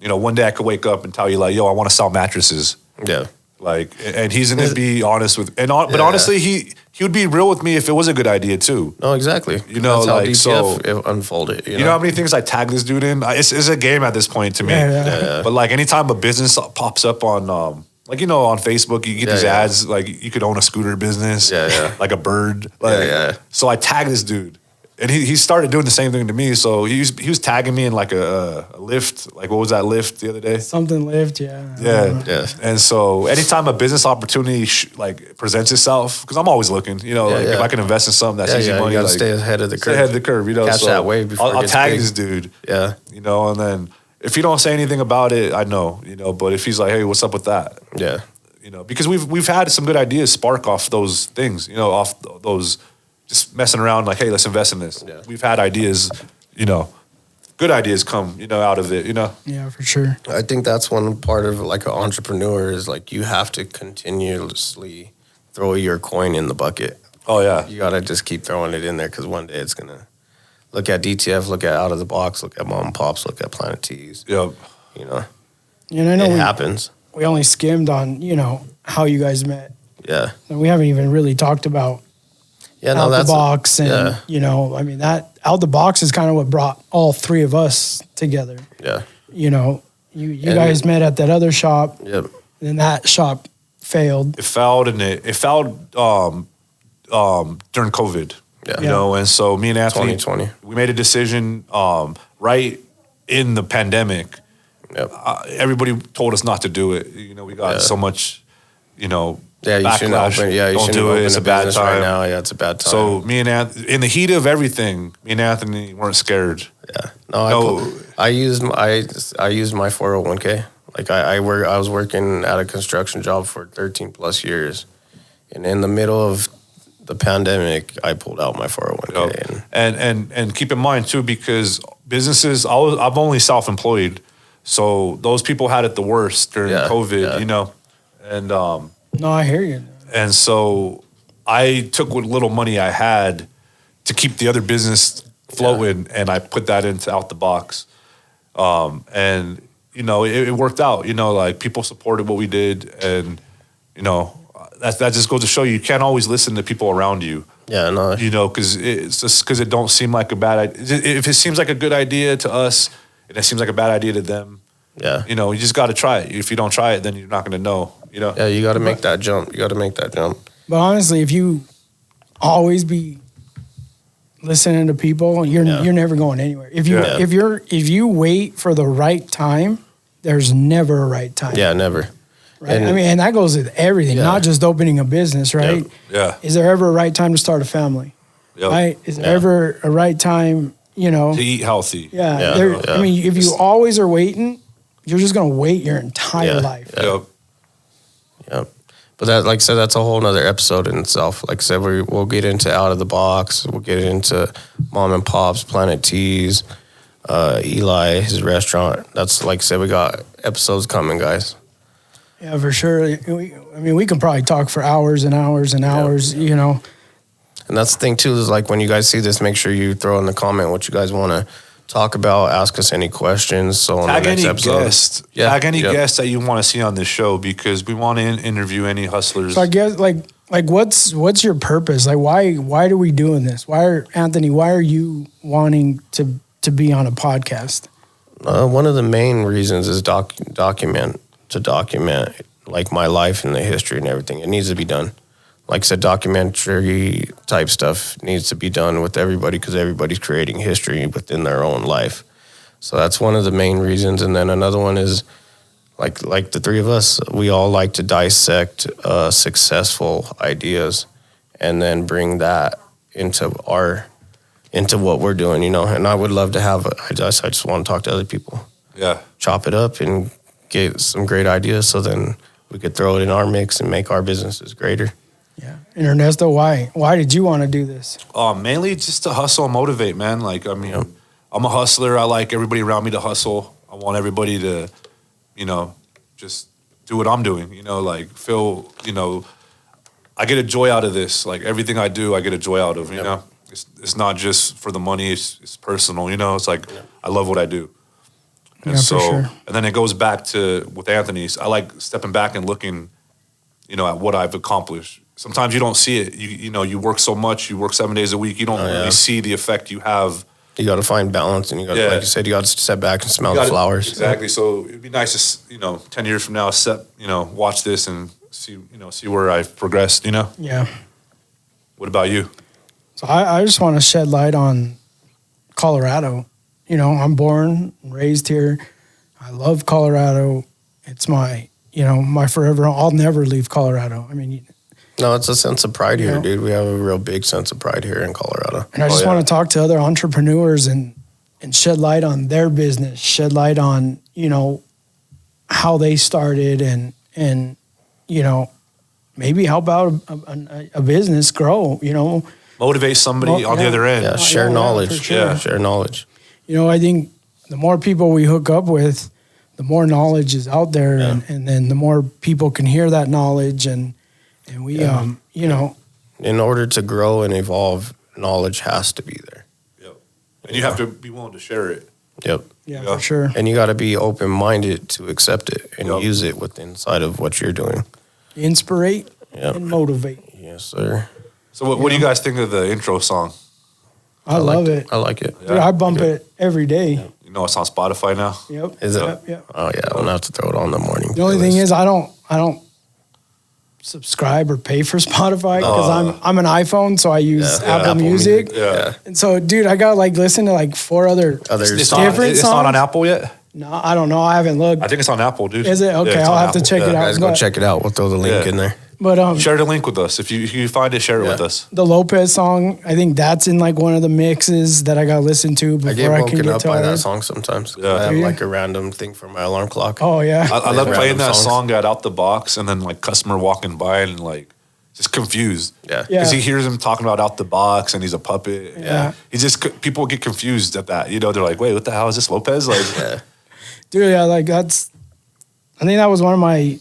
you know, one day I could wake up and tell you like, yo, I want to sell mattresses. Yeah. Like, and he's gonna be honest with, but Yeah. honestly, he would be real with me if it was a good idea too. No, exactly. You know, that's how like, DTF unfolded. You You know how many things I tag this dude in? It's a game at this point to me. Yeah. But like anytime a business pops up on, like you know, on Facebook, you get Yeah, these yeah. ads like you could own a scooter business, Yeah, yeah. like a bird. Like, yeah. So I tagged this dude, and he started doing the same thing to me. So he was tagging me in like a lift. Like what was that lift the other day? Something lived, yeah. Yeah. Yeah. And so anytime a business opportunity like presents itself, because I'm always looking, you know, Yeah, like if yeah. I can invest in something that's Yeah, easy yeah, money, you gotta like, stay ahead of the stay curve. ahead of the curve, you know. Catch so that wave before it I'll gets tag big. this dude, Yeah. you know, and then if he don't say anything about it, I know, you know. But if he's like, hey, what's up with that? Yeah. You know, because we've had some good ideas spark off those things, you know, off those just messing around like, hey, let's invest in this. Yeah. We've had ideas, you know, good ideas come, you know, out of it, you know. Yeah, for sure. I think that's one part of like an entrepreneur is like you have to continuously throw your coin in the bucket. Oh yeah. You gotta just keep throwing it in there because one day it's gonna look at DTF, look at Out of the Box, look at Mom and Pops, look at Planet Tees. Yeah. You know, And I know it we, happens. we only skimmed on, you know, how you guys met. Yeah. And we haven't even really talked about Yeah. No, out the that's box. And, yeah. you know, I mean, that out the box is kind of what brought all three of us together. yeah. You know, you And- guys met at that other shop, Yep. and that shop failed. It fouled and it fouled during COVID. Yeah. You know, and so me and Anthony 2020. we made a decision right in the pandemic. Yep. Everybody told us not to do it. You know, we got Yeah. so much, you know, Yeah, you shouldn't backlash. open. Yeah, you Don't shouldn't do open it. It's a a bad business time. right now. Yeah, it's a bad time. So me and Anthony, in the heat of everything, me and Anthony weren't scared. yeah, no, No. I used my 401k. Like I was working at a construction job for 13 plus years, and in the middle of the pandemic, I pulled out my 401k. And keep in mind too, because businesses, I'm only self-employed, so those people had it the worst during Yeah, COVID. yeah. You know, and No, I hear you. and so I took what little money I had to keep the other business floating, and I put that into Out the Box, and you know it worked out. You know, like people supported what we did, and you know that just goes to show you can't always listen to people around you. Yeah, no, You know, because it's just because it don't seem like a bad idea. If it seems like a good idea to us, and it seems like a bad idea to them, yeah, you know, you just got to try it. If you don't try it, then you're not going to know. You know. yeah. You got to make that jump. You got to make that jump. But honestly, if you always be listening to people, you're never going anywhere. If you wait for the right time, there's never a right time. Yeah, never. Right. And that goes with everything, not just opening a business, right? Yeah. Is there ever a right time to start a family? Yep. Right? Is there ever a right time, to eat healthy? Yeah. I mean, if you always are waiting, you're just going to wait your entire life. Yep. Yep. But that, like I said, that's a whole nother episode in itself. Like I said, we'll get into Out of the Box. We'll get into Mom and Pop's, Planet Teas, Eli, his restaurant. That's, like I said, we got episodes coming, guys. Yeah, for sure. We can probably talk for hours and hours and hours, you know. And that's the thing, too, is like when you guys see this, make sure you throw in the comment what you guys want to talk about, ask us any questions. So on Tag the next any episode. guest. Tag any guest that you want to see on this show, because we want to interview any hustlers. So I guess like what's your purpose? Like why are we doing this? Why are you wanting to be on a podcast? One of the main reasons is document like my life and the history and everything. It needs to be done. Like I said, documentary type stuff needs to be done with everybody, because everybody's creating history within their own life. So that's one of the main reasons. And then another one is like the three of us, we all like to dissect successful ideas and then bring that into what we're doing, you know. And I would love to have, I just want to talk to other people. Yeah. Chop it up and get some great ideas, so then we could throw it in our mix and make our businesses greater. Yeah. And Ernesto, why did you want to do this? Mainly just to hustle and motivate, man. Like, I mean, I'm a hustler. I like everybody around me to hustle. I want everybody to, just do what I'm doing, like feel, I get a joy out of this. Like everything I do, I get a joy out of, you know. It's not just for the money, it's personal, It's like, I love what I do. And for sure. And then it goes back to with Anthony's. I like stepping back and looking, at what I've accomplished. Sometimes you don't see it. You work so much. You work 7 days a week. You don't really see the effect you have. You got to find balance, and you got to, like you said, you got to step back and smell the flowers. Exactly. So it'd be nice to, 10 years from now, watch this and see where I've progressed. Yeah. What about you? So I just want to shed light on Colorado. I'm born and raised here. I love Colorado. It's my forever. I'll never leave Colorado. I mean, no, it's a sense of pride here, dude. We have a real big sense of pride here in Colorado. And I just want to talk to other entrepreneurs and shed light on their business, shed light on, how they started and maybe help out a business grow, Motivate somebody on the other end. Yeah, share knowledge. For sure. Share knowledge. I think the more people we hook up with, the more knowledge is out there, and then the more people can hear that knowledge, and we, In order to grow and evolve, knowledge has to be there. Yep. And you have to be willing to share it. Yep. Yeah, for sure. And you got to be open-minded to accept it and use it inside of what you're doing. Inspirate and motivate. Yes, sir. So what do you guys think of the intro song? I love it. I like it. Dude, I bump it every day. It's on Spotify now. Yep. Is it? Yep. Oh yeah, I'm gonna have to throw it on in the morning. The only thing is, I don't subscribe or pay for Spotify because I'm an iPhone, so I use Apple Music. Yeah. And so, dude, I got listen to 4 other It's songs. not on Apple yet? No, I don't know. I haven't looked. I think it's on Apple, dude. Is it? Okay, Yeah, I'll have to check it out. Guys, go check it out. We'll throw the link in there. But share the link with us. If you find it, share it with us. The Lopez song, I think that's in one of the mixes that I got to listen to before I get can woken get up to by it. that song sometimes. Yeah. I have a random thing for my alarm clock. Oh yeah. I love playing that songs. song out the box, and then customer walking by and just confused. Yeah. Because he hears him talking about out the box and he's a puppet. Yeah. People get confused at that. They're like, wait, what the hell is this Lopez? Dude, yeah, I think that was one of my,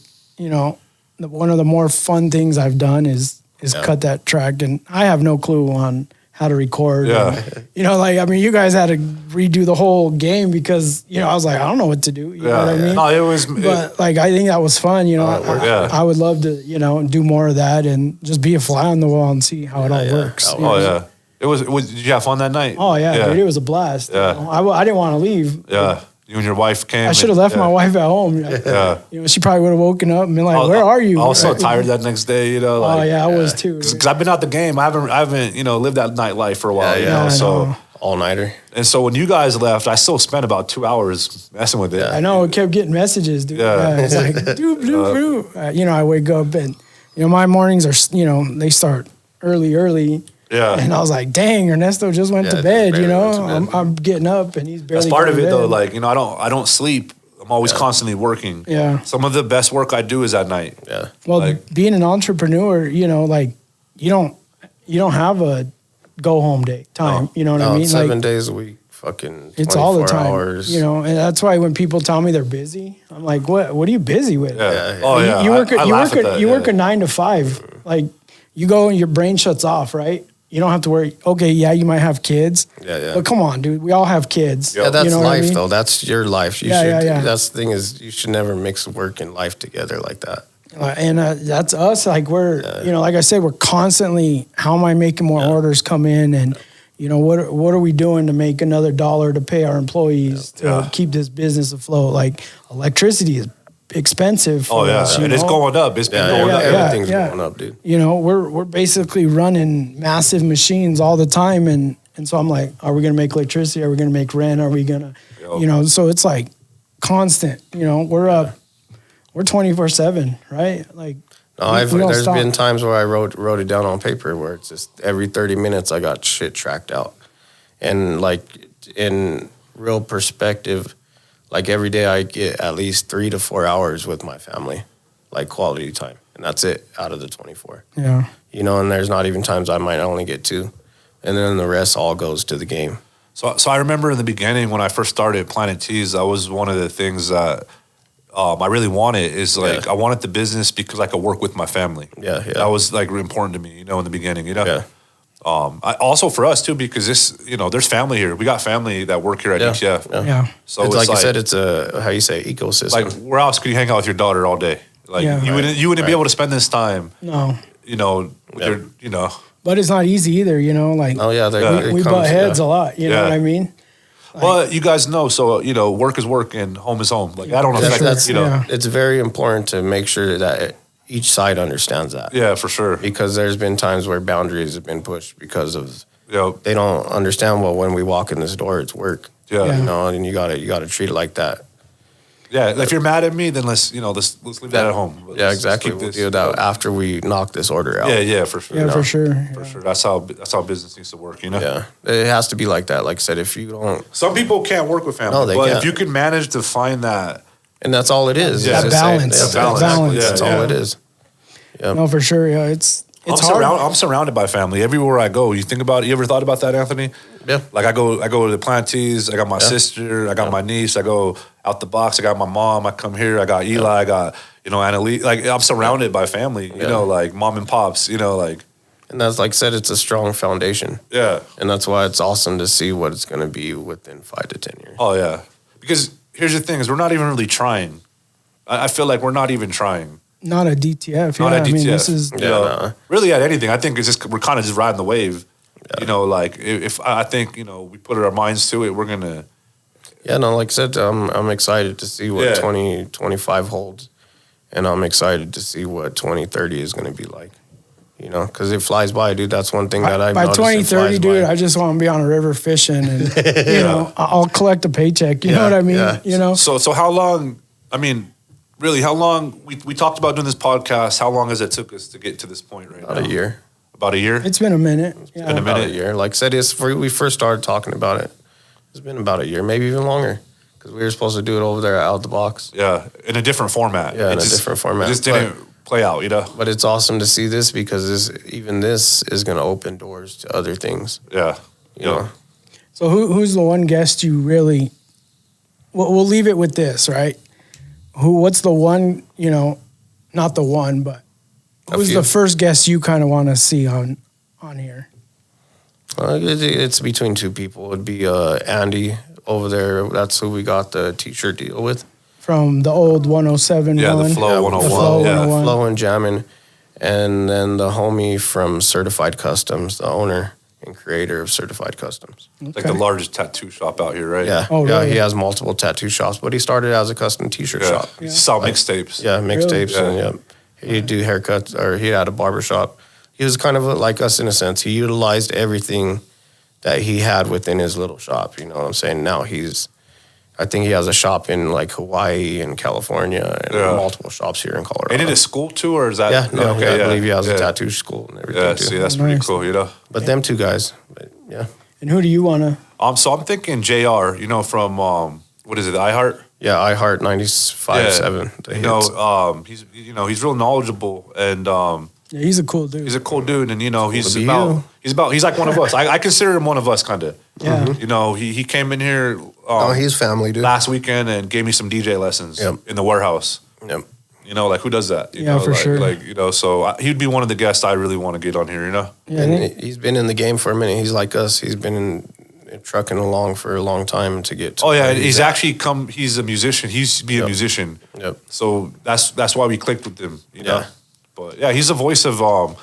one of the more fun things I've done is cut that track, and I have no clue on how to record. Yeah. And, you guys had to redo the whole game because, I was like, I don't know what to do. You know what I mean? No, it was. But I think that was fun. I would love to, do more of that and just be a fly on the wall and see how it all works. Yeah. It was. Did you have fun that night? Oh yeah, dude, it was a blast. Yeah. I didn't want to leave. Yeah. You and your wife came. I should have left my wife at home. Yeah. You know, she probably would have woken up and been like, "Where are you?" I was so tired that next day, you know. Like, Oh yeah, I was too. Because I've been out the game. I haven't, you know, lived that nightlife for a while. Yeah, you yeah. know, I so know. All nighter. and so when you guys left, I still spent about 2 hours messing with it. I know. I kept getting messages, dude. Yeah. Yeah, it's like, doop, doop, doop. You know, I wake up and, you know, my mornings are, you know, they start early. Yeah. And I was like, dang, Ernesto just went Yeah, to just bed, you barely know? went to bed. I'm getting up and he's barely That's part of going it to though. bed. Like, you know, I don't sleep. I'm always constantly working. Yeah. Some of the best work I do is at night. Yeah. Well, like- being an entrepreneur, you know, like you don't have a go home day time. No. You know what No, I mean? it's 7 Like, days a week, fucking it's all the 24 time. hours. You know, and that's why when people tell me they're busy, I'm like, what are you busy with? Yeah. Yeah. Oh yeah. You work I laugh at that, you yeah. work a 9 to 5. Like you go and your brain shuts off, right? You don't have to worry. Okay, yeah, you might have kids. Yeah, yeah. But come on, dude. We all have kids. Yeah, that's You know what I life mean? though. That's your life. You Yeah, should. yeah. That's the thing is, you should never mix work and life together like that. And that's us. Like we're, you know, like I said, we're constantly. How am I making more orders come in? And you know, what are we doing to make another dollar to pay our employees to Yeah. keep this business afloat? Like electricity is expensive. For Oh yeah. us, you And it's know? going up. It's been Yeah, going yeah, up. yeah. everything's going up, dude. You know, we're basically running massive machines all the time, and so I'm like, are we gonna make electricity? Are we gonna make rent? Are we gonna, Yep. you know? So it's like constant. You know, we're up, we're 24/7, right? Like, No, we don't there's stop. been times where I wrote it down on paper where it's just every 30 minutes I got shit tracked out, and like in real perspective, like every day I get at least 3 to 4 hours with my family, like quality time, and that's it out of the 24. Yeah, You know, and there's not even times I might only get 2, and then the rest all goes to the game. So I remember in the beginning when I first started Planet Tees, that was one of the things that I really wanted is like Yeah. I wanted the business because I could work with my family. Yeah, yeah. That was like important to me, you know, in the beginning, you know. Yeah. I, also for us too, because this, you know, there's family here. We got family that work here at Yeah, DTF. yeah. yeah. So It's like you said, it's a, how you say, ecosystem. like where else could you hang out with your daughter all day? Like Yeah. you wouldn't be Right. able to spend this time, No, you know, with Yeah. your, you know. but it's not easy either. You know, like oh yeah, we butt heads a lot. You know Yeah. what I mean? Well, you guys know, so you know, work is work and home is home. Like I don't Yeah, affect that's you know. yeah. It's very important to make sure that each side understands that. Yeah, for sure. Because there's been times where boundaries have been pushed because of You know, they don't understand. Well, when we walk in this door, it's work. yeah. Yeah. You know, and you gotta treat it like that. Yeah, if you're mad at me, then let's leave that at home. Yeah, Let's exactly. keep We'll this- do that after we knock this order out. Yeah, for sure. Yeah, know, for sure. For Yeah. sure. That's how business needs to work, you know? Yeah, it has to be like that. Like I said, if you don't, Some people can't work with family, No, they but can't. if you can manage to find that, and that's all it is. Yeah. It's That just saying- balance. yeah, That balance. balance. That's Yeah, all yeah. it is. No, for sure. Yeah, it's hard. I'm surrounded by family everywhere I go. You think about it? You ever thought about that, Anthony? Yeah. Like I go to the Plantees. I got my Yeah. sister. I got my niece. I go out the box. I got my mom. I come here. I got Eli. I got Annalise. Like I'm surrounded by family. You Yeah. know, like mom and pops. You know, like And that's like I said, it's a strong foundation, yeah. and that's why it's awesome to see what it's going to be within 5 to 10 years. Oh yeah. Because here's the thing: is we're not even really trying. I feel like we're not even trying. Not a DTF. Not yeah, at I mean, DTF. this is You Yeah, know, no. really at anything. I think it's just we're kind of just riding the wave. You know, like if I think we put our minds to it, we're gonna. Yeah, no, like I said, I'm excited to see what Yeah. 2025 holds, and I'm excited to see what 2030 is going to be like. You know, because it flies by, dude. That's one thing that I've by noticed. 2030, it dude, flies I just want to be on a river fishing, and you know, I'll collect a paycheck. You know Yeah, what I mean? yeah. You know, So how long? I mean, really, how long? We talked about doing this podcast. How long has it took us to get to this point right by now? about a year. About a year. it's been a minute. Yeah. been a About a minute. year. Like I said, we first started talking about it. It's been about a year, maybe even longer, because we were supposed to do it over there out the box. Yeah, in a different format. Yeah, It in a just- different format. It just didn't play out. You know. But it's awesome to see this because this is going to open doors to other things. Yeah. You know? So who's the one guest you really? We'll leave it with this, right? What's the one? You know, not the one, but A who's few. the first guest you kind of want to see on here? It's between two people. It'd be Andy over there. That's who we got the T-shirt deal with. From the old 107 Yeah, the one? Flow Yeah, 101. the Flow yeah. 101. Flow and Jammin', and then the homie from Certified Customs, the owner, and creator of Certified Customs. It's like the largest tattoo shop out here, right? Yeah, Oh, yeah. really? He has multiple tattoo shops, but he started as a custom T-shirt Yeah. shop. He sell mixtapes. Yeah, mixtapes Really? and he'd do haircuts, or he had a barber shop. He was kind of like us in a sense. He utilized everything that he had within his little shop. You know what I'm saying? Now I think he has a shop in like Hawaii and California and Yeah. multiple shops here in Colorado. Ain't it a school too, or is that? Yeah, no, okay, I believe he has yeah. a tattoo school and everything Yeah, too. see, that's pretty Nice. cool, you know. But them two guys, but yeah, And who do you want to? So I'm thinking Jr. You know, from what is it, iHeart? yeah, iHeart 95.7. The You know, hits. he's real knowledgeable, and Yeah, he's a cool dude. he's a cool dude, and you know, he's to be he's like one of us. I consider him one of us, kind of. Yeah. You know, he came in here Oh, he's family, dude. last weekend and gave me some DJ lessons Yep. in the warehouse. Yep. You know, like who does that? You Yeah, know, for like, sure. Like, you know, so he'd be one of the guests I really want to get on here. You know. Yeah, I And think- he's been in the game for a minute. He's like us. He's been in trucking along for a long time to get to Oh yeah, where he's at. actually come. He's a musician. He used to be a Yep. musician. Yep. So that's why we clicked with him. You know. Yeah. But yeah, he's the voice of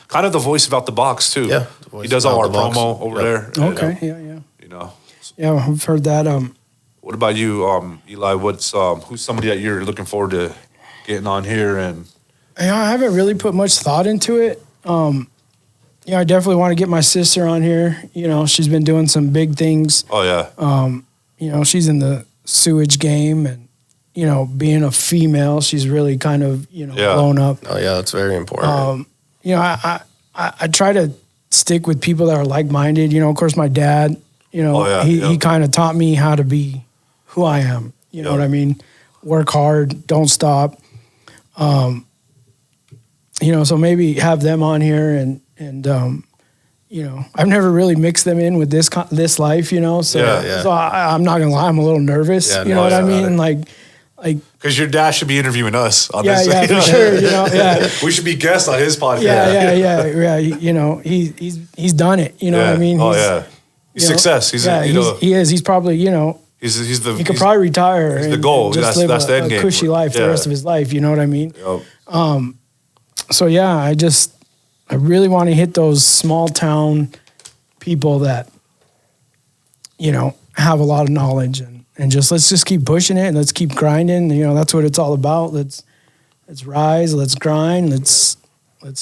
kind of the voice of Out the Box too. Yeah, the voice He does of all Out our the Box. promo over Yep. there. and, okay. Yeah. You know. Yeah, I've heard that. What about you, Eli? What's who's somebody that you're looking forward to getting on here? And Yeah, I haven't really put much thought into it. I definitely want to get my sister on here. You know, she's been doing some big things. oh yeah, You know, she's in the sewage game, and you know, being a female, she's really kind of Yeah. blown up. Oh yeah, that's very important. You know, I try to stick with people that are like minded. You know, of course, my dad. You know, Oh, yeah, he yeah. kind of taught me how to be who I am. You know Yeah. what I mean? Work hard, don't stop. You know, so maybe have them on here, and you know, I've never really mixed them in with this life. You know, so Yeah, yeah. so I'm not gonna lie, I'm a little nervous. Yeah, you no, know what I yeah. mean? Like. because your dad should be interviewing us on Yeah, this. yeah, you for know? sure. You know, yeah. We should be guests on his podcast. Yeah. You know, he's done it. You know what I mean? Oh He's, yeah. He's you know, success. He's yeah, you know he is. He's probably, you know, he's the he could probably retire. he's the and goal. Just That's- live that's the end a game. cushy life Yeah. the rest of his life. You know what I mean? Yep. So yeah, I really want to hit those small town people that, you know, have a lot of knowledge, and just let's just keep pushing it, and let's keep grinding. You know, that's what it's all about. Let's rise. Let's grind. Let's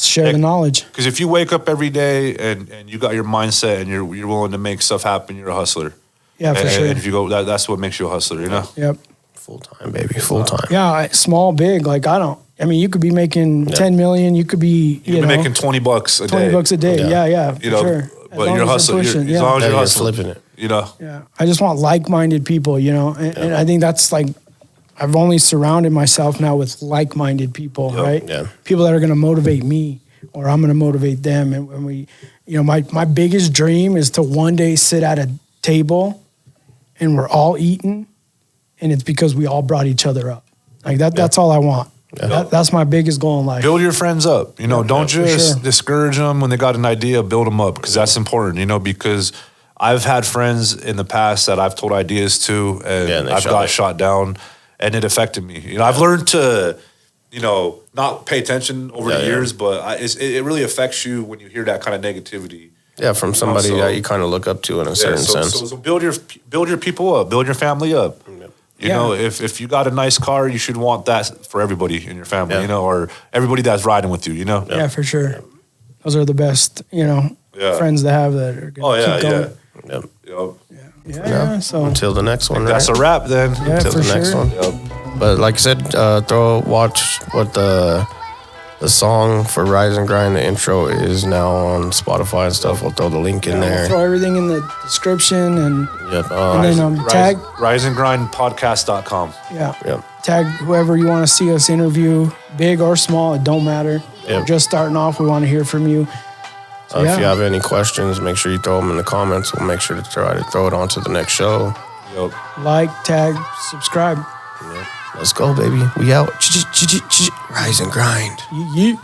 share the knowledge. Because if you wake up every day and you got your mindset and you're willing to make stuff happen, you're a hustler. Yeah, for and, sure. And if you go, that's what makes you a hustler. You know. Yep. Full time, baby, full time. Yeah, small, big. Like I mean, you could be making 10 million. You could be, You've been making $20 a day. $20 a day. Yeah. Yeah, for You know, sure. As but long you're a as hustler. pushing, As long as Yeah, you're you're hustling, flipping it. You know. yeah. I just want like-minded people, you know, and I think that's like, I've only surrounded myself now with like-minded people, right? yeah. People that are going to motivate me, or I'm going to motivate them. And when we, you know, my biggest dream is to one day sit at a table and we're all eating, and it's because we all brought each other up. Like that. That's all I want. That's my biggest goal in life. Build your friends up. You know, don't for just sure. discourage them when they got an idea. Build them up because that's important. You know, because I've had friends in the past that I've told ideas to, and Yeah, and they I've shot got it. shot down, and it affected me. You know, I've learned to, you know, not pay attention over Yeah, the yeah. years, but it really affects you when you hear that kind of negativity. Yeah, from somebody so- that you kind of look up to in a certain so, sense. So build your people up, build your family up. You Yeah. know, if you got a nice car, you should want that for everybody in your family. Yeah. You know, or everybody that's riding with you. You know. Yeah, for sure. Those are the best, you know, Yeah. friends to have that are going Oh to yeah, keep going. Yep. Yep. Yeah. So Until the next one, That's a right? wrap then. Yeah, Until for the next sure. one. Yep. But like I said, watch what the song for Rise and Grind, the intro, is now on Spotify and stuff. We'll throw the link in we'll there. throw everything in the description, and Yep. and then tag riseandgrindpodcast.com. Yep. tag whoever you want to see us interview, big or small, it don't matter. Yep. We're just starting off. We want to hear from you. So, If you have any questions, make sure you throw them in the comments. We'll make sure to try to throw it on to the next show. Yep. like, tag, subscribe. Let's go, baby. We out. Rise and grind. Yeet.